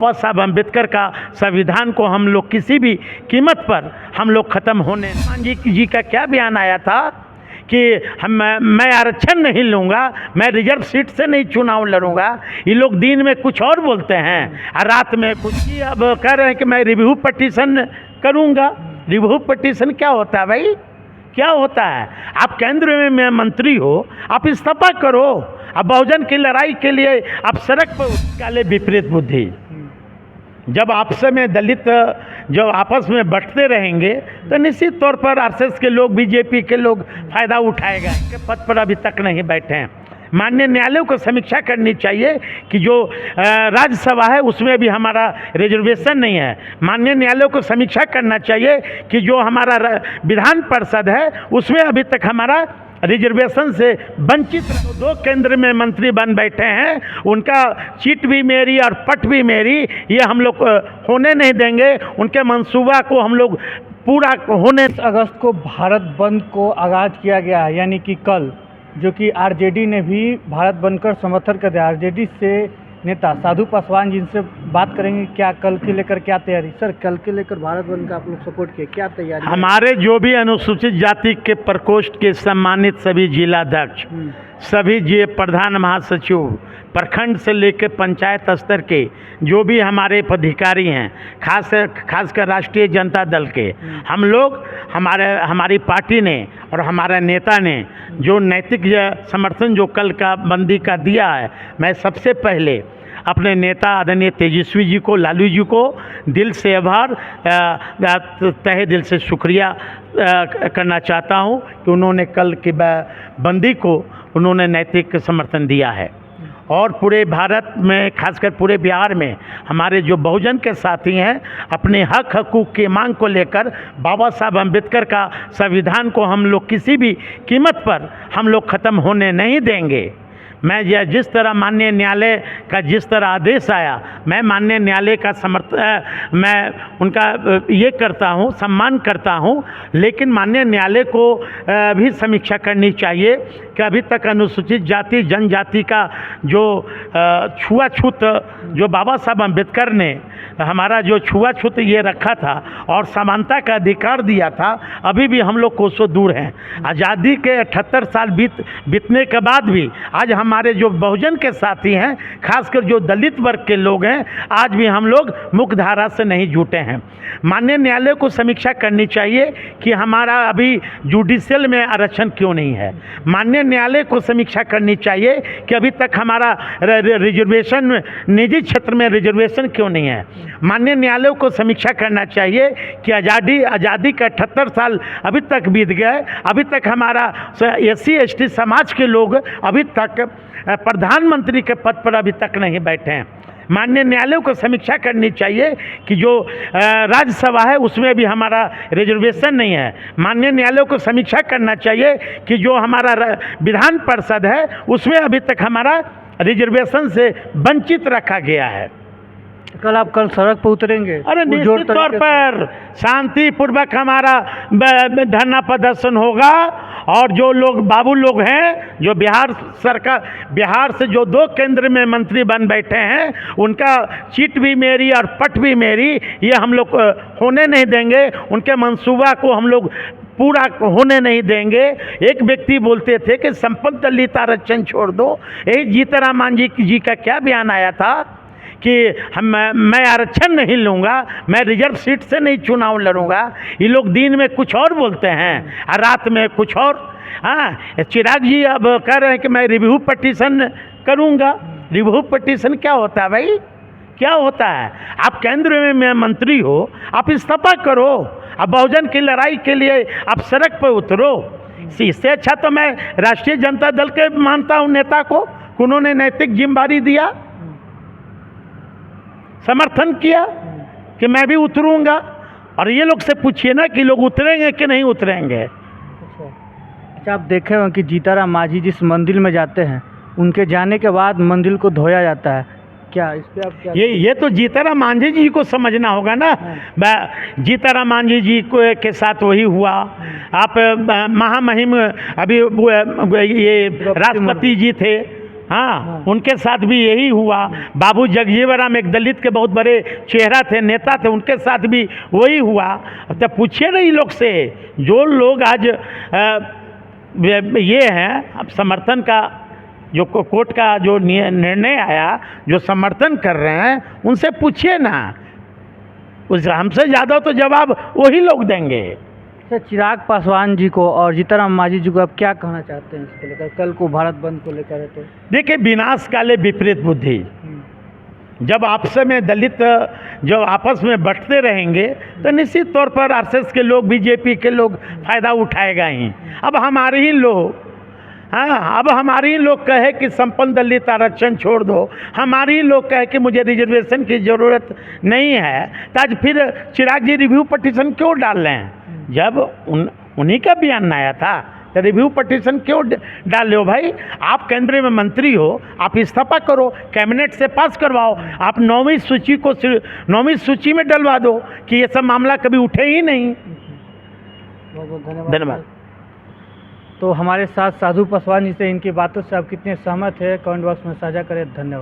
बाबा साहब अम्बेडकर का संविधान को हम लोग किसी भी कीमत पर हम लोग ख़त्म होने। हनुमान जी का क्या बयान आया था कि मैं आरक्षण नहीं लूँगा, मैं रिजर्व सीट से नहीं चुनाव लड़ूंगा। ये लोग दिन में कुछ और बोलते हैं और रात में कुछ ही। अब कह रहे हैं कि मैं रिव्यू पटिशन करूँगा। रिव्यू पटिशन क्या होता है भाई, क्या होता है? आप केंद्र में मंत्री हो, आप इस्तीफा करो। अब बहुजन की लड़ाई के लिए आप सड़क पर काले विपरीत बुद्धि। जब आपस में दलित जो आपस में बंटते रहेंगे तो निश्चित तौर पर आरएसएस के लोग, बीजेपी के लोग फ़ायदा उठाएगा। इनके पद पर अभी तक नहीं बैठे हैं। माननीय न्यायालय को समीक्षा करनी चाहिए कि जो राज्यसभा है उसमें भी हमारा रिजर्वेशन नहीं है। माननीय न्यायालय को समीक्षा करना चाहिए कि जो हमारा विधान परिषद है उसमें अभी तक हमारा रिजर्वेशन से वंचित। दो केंद्र में मंत्री बन बैठे हैं, उनका सीट भी मेरी और पट भी मेरी, ये हम लोग होने नहीं देंगे। उनके मंसूबा को हम लोग पूरा होने। अगस्त को भारत बंद को आगाज़ किया गया है, यानी कि कल, जो कि आरजेडी ने भी भारत बंद कर समर्थन कर दिया। आरजेडी से नेता साधु पासवान जिनसे बात करेंगे, क्या कल के लेकर क्या तैयारी? सर, कल के लेकर भारत बंद का आप लोग सपोर्ट किए, क्या तैयारी? हमारे जो भी अनुसूचित जाति के प्रकोष्ठ के सम्मानित सभी जिलाध्यक्ष, सभी जी प्रधान महासचिव, प्रखंड से लेकर पंचायत स्तर के जो भी हमारे पदाधिकारी हैं, खासकर राष्ट्रीय जनता दल के, हम लोग हमारी पार्टी ने और हमारा नेता ने जो नैतिक समर्थन जो कल का बंदी का दिया है, मैं सबसे पहले अपने नेता आदरणीय तेजस्वी जी को, लालू जी को दिल से आभार, तहे दिल से शुक्रिया करना चाहता हूं कि उन्होंने कल की बंदी को उन्होंने नैतिक समर्थन दिया है। और पूरे भारत में, खासकर पूरे बिहार में हमारे जो बहुजन के साथी हैं, अपने हक हकूक़ की मांग को लेकर बाबा साहब अम्बेडकर का संविधान को हम लोग किसी भी कीमत पर हम लोग ख़त्म होने नहीं देंगे। मैं जिस तरह माननीय न्यायालय का जिस तरह आदेश आया, मैं माननीय न्यायालय का मैं उनका ये करता हूँ, सम्मान करता हूँ, लेकिन माननीय न्यायालय को भी समीक्षा करनी चाहिए कि अभी तक अनुसूचित जाति जनजाति का जो छुआछूत, जो बाबा साहब अम्बेडकर ने हमारा जो छुआछूत ये रखा था और समानता का अधिकार दिया था, अभी भी हम लोग कोसों दूर हैं। आज़ादी के 78 साल बीतने के बाद भी आज हमारे जो बहुजन के साथी हैं, खासकर जो दलित वर्ग के लोग हैं, आज भी हम लोग मुख्य धारा से नहीं जुटे हैं। माननीय न्यायालय को समीक्षा करनी चाहिए कि हमारा अभी जुडिशियल में आरक्षण क्यों नहीं है। माननीय न्यायालय को समीक्षा करनी चाहिए कि अभी तक हमारा रिजर्वेशन, निजी क्षेत्र में रिजर्वेशन क्यों नहीं है। माननीय न्यायालय को समीक्षा करना चाहिए कि आज़ादी का 78 साल अभी तक बीत गए, अभी तक हमारा SC ST समाज के लोग अभी तक प्रधानमंत्री के पद पर अभी तक नहीं बैठे हैं। माननीय न्यायालय को समीक्षा करनी चाहिए कि जो राज्यसभा है उसमें भी हमारा रिजर्वेशन नहीं है। माननीय न्यायालय को समीक्षा करना चाहिए कि जो हमारा विधान परिषद है उसमें अभी तक हमारा रिजर्वेशन से वंचित रखा गया है। कल सड़क पर उतरेंगे? अरे निश्चित तौर पर शांतिपूर्वक हमारा धरना प्रदर्शन होगा। और जो लोग बाबू लोग हैं, जो बिहार से जो 2 केंद्र में मंत्री बन बैठे हैं, उनका सीट भी मेरी और पट भी मेरी, ये हम लोग होने नहीं देंगे। उनके मंसूबा को हम लोग पूरा होने नहीं देंगे। एक व्यक्ति बोलते थे कि संपन्न दलित आरक्षण छोड़ दो। यही जीतन राम जी का क्या बयान आया था कि मैं आरक्षण नहीं लूँगा, मैं रिजर्व सीट से नहीं चुनाव लड़ूंगा। ये लोग दिन में कुछ और बोलते हैं और रात में कुछ और। हाँ, चिराग जी अब कह रहे हैं कि मैं रिव्यू पटिशन करूँगा। रिव्यू पटिशन क्या होता है भाई, क्या होता है? आप केंद्र में मंत्री हो, आप इस्तीफा करो। अब बहुजन की लड़ाई के लिए आप सड़क पर उतरो। इससे अच्छा तो मैं राष्ट्रीय जनता दल के मानता हूँ नेता को, उन्होंने नैतिक जिम्मेदारी दिया, समर्थन किया कि मैं भी उतरूंगा। और ये लोग से पूछिए ना कि लोग उतरेंगे कि नहीं उतरेंगे। अच्छा, आप देखे हों कि जीताराम मांझी जिस मंदिर में जाते हैं, उनके जाने के बाद मंदिर को धोया जाता है। क्या इस पे आप क्या? ये तो जीताराम मांझी जी को समझना होगा ना। जीताराम मांझी जी के साथ वही हुआ। आप महामहिम अभी ये राष्ट्रपति जी थे, हाँ, उनके साथ भी यही हुआ। बाबू जगजीवन राम एक दलित के बहुत बड़े चेहरा थे, नेता थे, उनके साथ भी वही हुआ। तो पूछिए ना इन लोग से, जो लोग आज ये हैं, अब समर्थन का जो कोर्ट का जो निर्णय आया, जो समर्थन कर रहे हैं, उनसे पूछिए ना, उस हमसे ज़्यादा तो जवाब वही लोग देंगे। सर, चिराग पासवान जी को और जीतनराम मांझी जी को आप क्या कहना चाहते हैं इसको लेकर, कल को भारत बंद को लेकर? तो देखिए, विनाश काले विपरीत बुद्धि, जब आपस में दलित जो आपस में बंटते रहेंगे तो निश्चित तौर पर आरएसएस के लोग, बीजेपी के लोग फ़ायदा उठाएगा ही। अब हमारे ही लोग, हाँ, अब हमारे ही लोग कहे कि संपन्न दलित आरक्षण छोड़ दो, हमारे ही लोग कहे कि मुझे रिजर्वेशन की ज़रूरत नहीं है, तो आज फिर चिराग जी रिव्यू पटिशन क्यों डाल रहे हैं? जब उन्हीं का बयान आया था तो रिव्यू पटिशन क्यों डाल रहे हो भाई? आप केंद्र में मंत्री हो, आप इस्तीफा करो, कैबिनेट से पास करवाओ, आप 9वीं सूची को 9वीं सूची में डलवा दो कि ये सब मामला कभी उठे ही नहीं। बहुत बहुत धन्यवाद। तो हमारे साथ साधु पासवान जी से, इनकी बातों से आप कितने सहमत हैं, कमेंट बॉक्स में साझा करें। धन्यवाद।